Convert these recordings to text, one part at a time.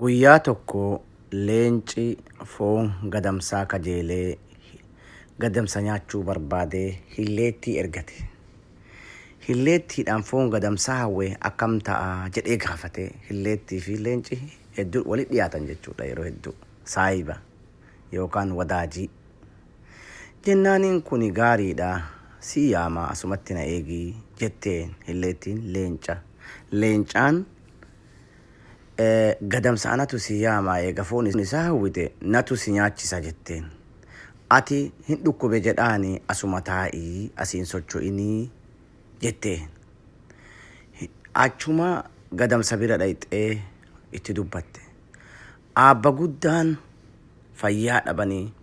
Guyyaa tokko leenci foon gadamsaa kajeelee gadamsa nyaachuu barbaadee hilleettii ergate. Hilleettiidhaan foon gadamsaa hawwee akkam ta'a jedhee gaafate. Hilleettii fi leenci hedduu walitti dhiyaatan jechuudha yeroo hedduu saayiba yookaan wadaajii. Jennaaniin kun gaariidha si yaama asumatti na eegii jetteen hilleettiin leenca. Leencaan gadamsa anatu si yaama eega foon isaa hawwite natu si nyaachisa jetteen. Ati hin dhukkube jedhaanii asuma taa'ii asiin socho'inii jetteen. Achuma gadamsa bira dhayxee itti dubbatte. Aabba guddaan fayyaa dhabanii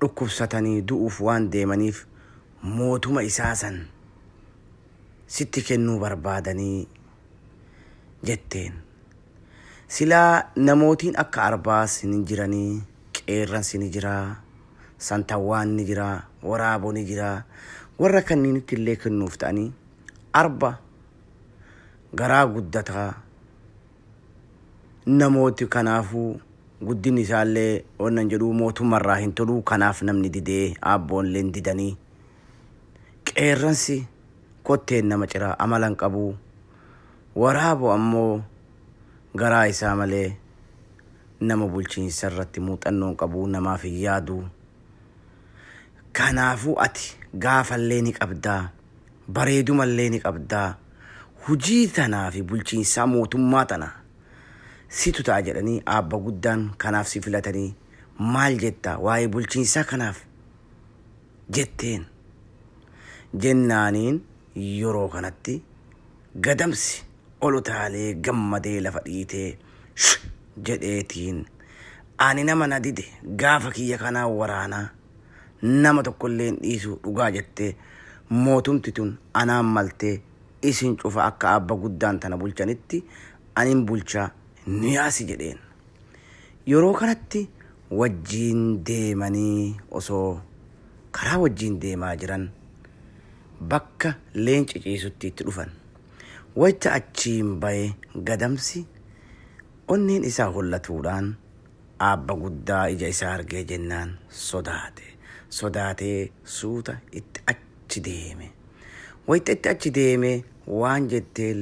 dhukkubsatanii du'uuf waan deemaniif mootuma isaa san sitti kennuu barbaadanii jetteen. Silaa namootiin akka arbaas ni jiranii, qeerransi ni jiraa, santawwaan ni jiraa, waraaboo ni jiraa. Warra kanniinitti illee kennuuf ta'anii arba garaa guddataa namooti kanaafuu guddinni isaallee onnan jedhuu mootummarraa hin toluu kanaaf namni didee aabboonlee didanii. Qeerransi kotteen nama ciraa amalan qabuu, waraaboo ammoo garaa isaa malee nama bulchiinsa irratti muuxannoon qabu namaaf hin yaadu. Kanaafuu ati gaafallee ni qabdaa, bareedumallee ni qabdaa. Hujii tanaa fi bulchiinsaa mootummaa tana situ ta'a jedhanii aabba guddaan kanaaf si filatanii maal jetta waa'ee bulchiinsaa kanaaf jetteen. Jennaaniin yeroo kanatti gadamsi ol utaalee gammadee lafa dhiitee jedheetiin ani nama na dide gaafa kiyya kanaa waraanaa nama tokkollee hin dhiisu dhugaa jettee mootumti tun anaan maltee isin cufa akka aabba guddaan tana bulchanitti anin bulchaa ni yaasi jedheen. Yeroo kanatti wajjiin deemanii osoo karaa wajjiin deemaa jiran bakka leenci ciisutti itti dhufan. Wayita achiin bahe gadamsi onneen isaa hollatuudhaan aabba guddaa ija isaa argee jennaan sodaate. Sodaatee suuta itti achi deeme. Wayita itti achi deeme waan jettee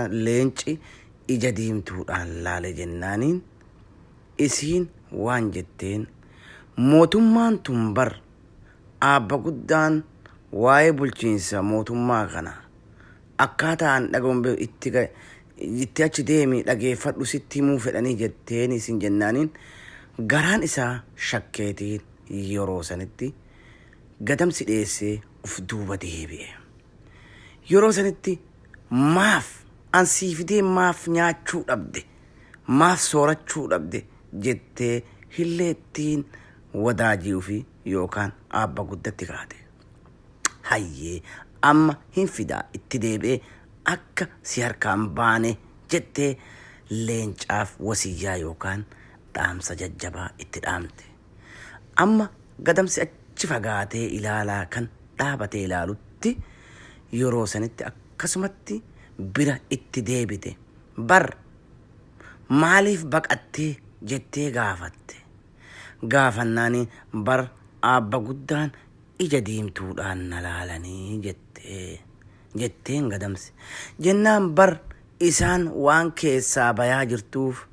leenci ija diimtuudhaan laale jennaaniin isiin waan jetteen mootummaan tun bar aabba guddaan waa'ee bulchiinsa mootummaa kana akkaataan dhaga'uun itti achi deemi dhageeffadhu sitti himuu fedhanii jetteen isin jennaaniin garaan isaa shakkeetiin yeroo sanitti gadamsi dheessee uf duuba deebi'e. Yeroo sanitti maaf ansii fidee maaf nyaachuu dhabde maaf soorachuu dhabde jettee hilleettiin wadaajii ofii yookaan aabba guddatti kaate. Hayyee amma hin fidaa itti deebi'ee akka si harkaan baane jettee leencaaf wasiyyaa yookaan dhaamsa jajjabaa itti dhaamte. Amma gadamsi achi fagaatee ilaalaa kan dhaabatee ilaalutti yeroo sanitti akkasumatti bira itti deebite. Bar maaliif baqattee jettee gaafatte. Gaafannaanii bar aabba guddaan ija diimtuudhaan na laalanii jetteen gadamsi. Jennaan bar isaan waan keessaa bayaa jirtuuf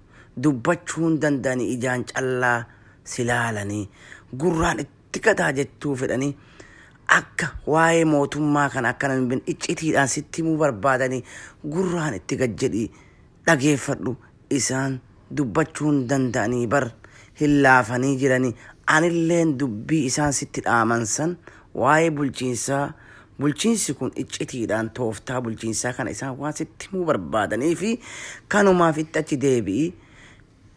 dubbachuun danda'anii ijaan callaa si laalanii gurraan itti gataa jettuu fedhanii akka waa'ee mootummaa kana akka namni iccitiidhaan sitti himuu barbaadanii gurraan itti gajjedhii dhageeffadhu isaan dubbachuun danda'anii bar hin laafanii jiranii. Anilleen dubbii isaan sitti dhaamansan waa'ee bulchiinsi kun iccitiidhaan tooftaa bulchiinsaa kana isaan waan sitti himuu barbaadanii fi kanumaaf itti achi deebi'ii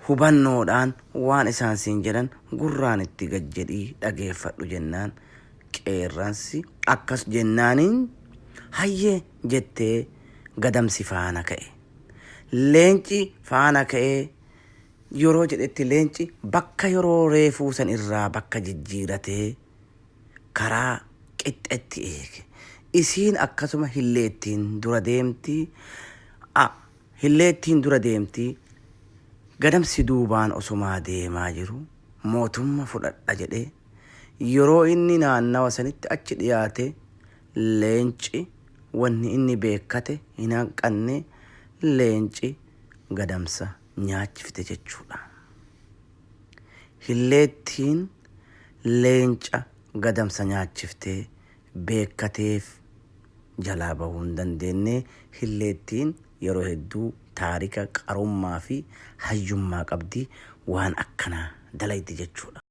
hubannoodhaan waan isaan siin jedhan gurraan itti gajjedhii dhageeffadhu jennaan. Qeerransi akkas jennaaniin hayyee jettee gadamsi faana ka'e. Leenci faana ka'ee yeroo jedhetti leenci bakka yeroo reefuu san irraa bakka jijjiiratee karaa qixxetti eege. Isiin akkasuma hilleettiin dura deemtii. Gadamsi duubaan osumaa deemaa jiru mootummaa fudhadha jedhee yeroo inni naannawa sanitti achi dhiyaate leenci wanni inni beekate hin hanqanne leenci gadamsa nyaachifte jechuudha. Hilleettiin leenca gadamsa nyaachiftee beekateef jalaa bahuu hin dandeenye. Hilleettiin yeroo hedduu taarika qarummaa fi hayyummaa qabdi waan akkanaa dalayti jechuudha.